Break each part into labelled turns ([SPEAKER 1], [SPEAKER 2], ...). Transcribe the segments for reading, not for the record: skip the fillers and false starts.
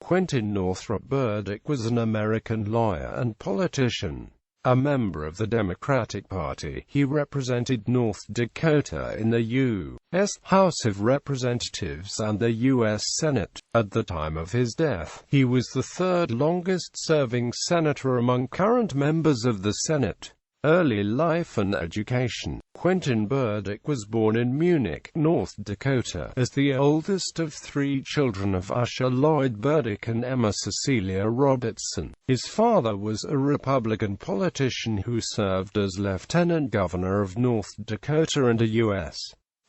[SPEAKER 1] Quentin Northrup Burdick was an American lawyer and politician. A member of the Democratic Party, he represented North Dakota in the U.S. House of Representatives and the U.S. Senate. At the time of his death, he was the third longest-serving senator among current members of the Senate. Early life and education. Quentin Burdick was born in Munich, North Dakota, as the oldest of three children of Usher Lloyd Burdick and Emma Cecilia Robertson. His father was a Republican politician who served as lieutenant governor of North Dakota and a U.S.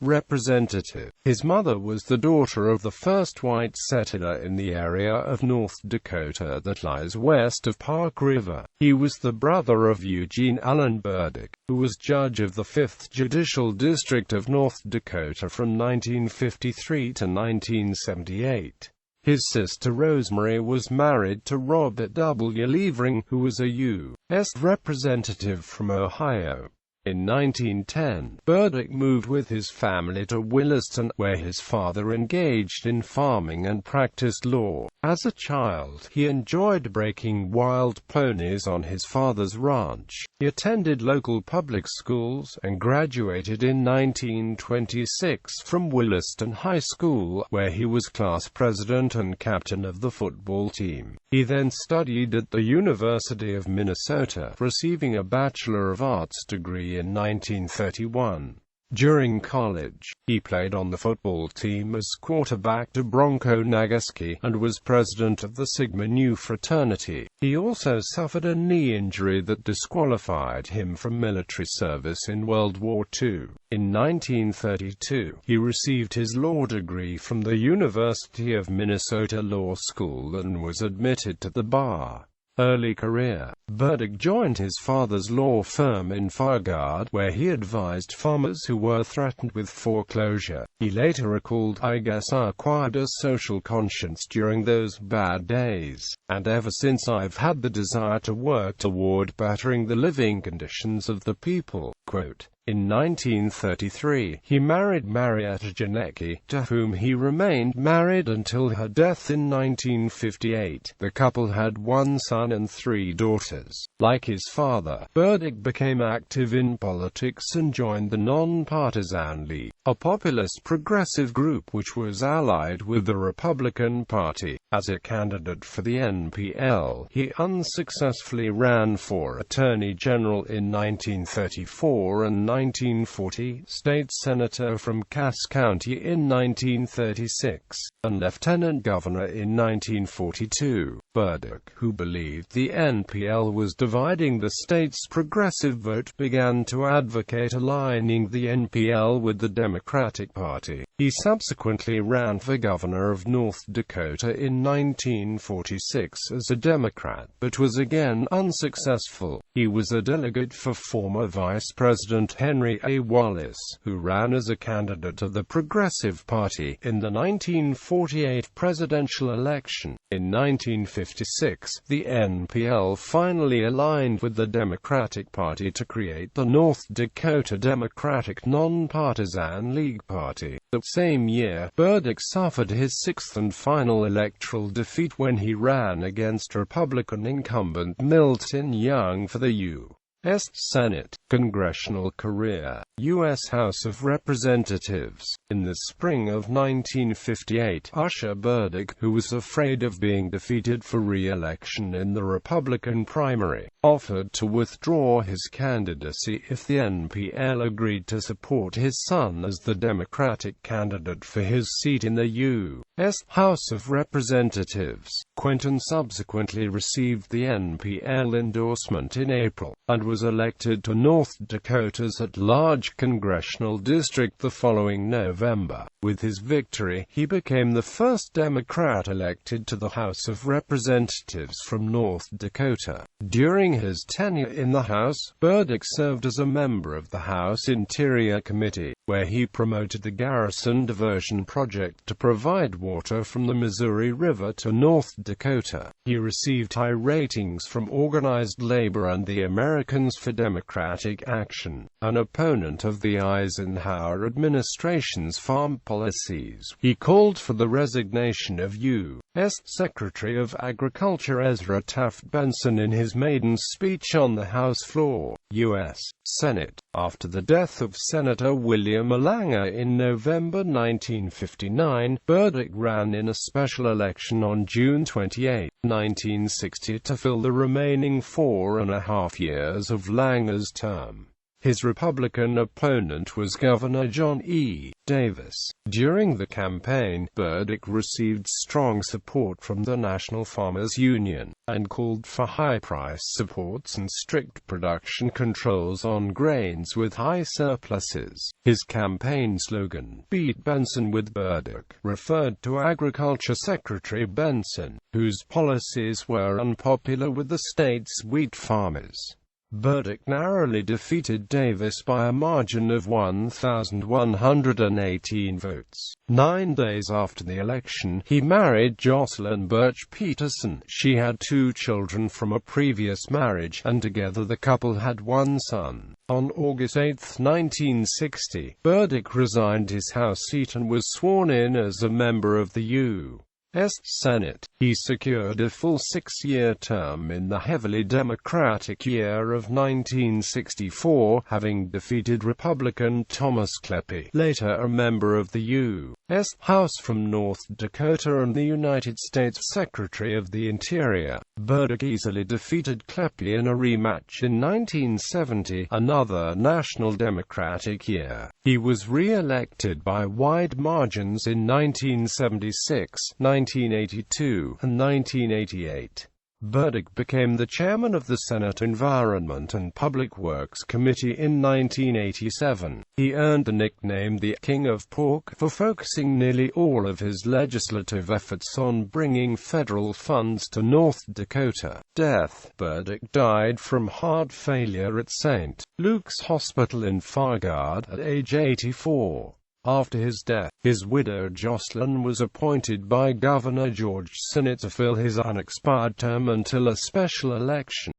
[SPEAKER 1] representative. His mother was the daughter of the first white settler in the area of North Dakota that lies west of Park River. He was the brother of Eugene Allen Burdick, who was judge of the 5th Judicial District of North Dakota from 1953 to 1978. His sister Rosemary was married to Robert W. Levering, who was a U.S. representative from Ohio. In 1910, Burdick moved with his family to Williston, where his father engaged in farming and practiced law. As a child, he enjoyed breaking wild ponies on his father's ranch. He attended local public schools, and graduated in 1926 from Williston High School, where he was class president and captain of the football team. He then studied at the University of Minnesota, receiving a Bachelor of Arts degree in 1931. During college, he played on the football team as quarterback to Bronco Nagurski, and was president of the Sigma Nu fraternity. He also suffered a knee injury that disqualified him from military service in World War II. In 1932, he received his law degree from the University of Minnesota Law School and was admitted to the bar. Early career. Burdick joined his father's law firm in Fargard, where he advised farmers who were threatened with foreclosure. He later recalled, "I guess I acquired a social conscience during those bad days, and ever since I've had the desire to work toward bettering the living conditions of the people." Quote. In 1933, he married Marietta Janicki, to whom he remained married until her death in 1958. The couple had one son and three daughters. Like his father, Burdick became active in politics and joined the Non-Partisan League, a populist progressive group which was allied with the Republican Party. As a candidate for the NPL, he unsuccessfully ran for Attorney General in 1934 and 1940, state senator from Cass County in 1936, and lieutenant governor in 1942. Burdick, who believed the NPL was dividing the state's progressive vote, began to advocate aligning the NPL with the Democratic Party. He subsequently ran for governor of North Dakota in 1946 as a Democrat, but was again unsuccessful. He was a delegate for former Vice President Henry A. Wallace, who ran as a candidate of the Progressive Party in the 1948 presidential election. In 1956, the NPL finally aligned with the Democratic Party to create the North Dakota Democratic Non-Partisan League Party. That same year, Burdick suffered his sixth and final electoral defeat when he ran against Republican incumbent Milton Young for the U.S. Senate. Congressional career. U.S. House of Representatives. In the spring of 1958, Usher Burdick, who was afraid of being defeated for re-election in the Republican primary, offered to withdraw his candidacy if the NPL agreed to support his son as the Democratic candidate for his seat in the U.S. House of Representatives. Quentin subsequently received the NPL endorsement in April, and was elected to North Dakota's at-large congressional district the following November. With his victory, he became the first Democrat elected to the House of Representatives from North Dakota. During his tenure in the House, Burdick served as a member of the House Interior Committee. where he promoted the Garrison Diversion Project to provide water from the Missouri River to North Dakota. He received high ratings from organized labor and the Americans for Democratic Action, an opponent of the Eisenhower administration's farm policies. He called for the resignation of U.S. Secretary of Agriculture Ezra Taft Benson in his maiden speech on the House floor, U.S. Senate, after the death of Senator William Alanger in November 1959. Burdick ran in a special election on June 28, 1960 to fill the remaining 4.5 years of Langer's term. His Republican opponent was Governor John E. Davis. During the campaign, Burdick received strong support from the National Farmers Union, and called for high price supports and strict production controls on grains with high surpluses. His campaign slogan, "Beat Benson with Burdick," referred to Agriculture Secretary Benson, whose policies were unpopular with the state's wheat farmers. Burdick narrowly defeated Davis by a margin of 1,118 votes. 9 days after the election, he married Jocelyn Birch Peterson. She had 2 children from a previous marriage, and together the couple had 1 son. On August 8, 1960, Burdick resigned his House seat and was sworn in as a member of the U.S. Senate. He secured a full 6-year term in the heavily Democratic year of 1964, having defeated Republican Thomas Kleppe, later a member of the U.S. House from North Dakota and the United States Secretary of the Interior. Burdick easily defeated Kleppe in a rematch in 1970, another national Democratic year. He was re-elected by wide margins in 1976, 1982, and 1988. Burdick became the chairman of the Senate Environment and Public Works Committee in 1987. He earned the nickname the King of Pork for focusing nearly all of his legislative efforts on bringing federal funds to North Dakota. Death. Burdick died from heart failure at St. Luke's Hospital in Fargard at age 84. After his death, his widow Jocelyn was appointed by Governor George Senate to fill his unexpired term until a special election.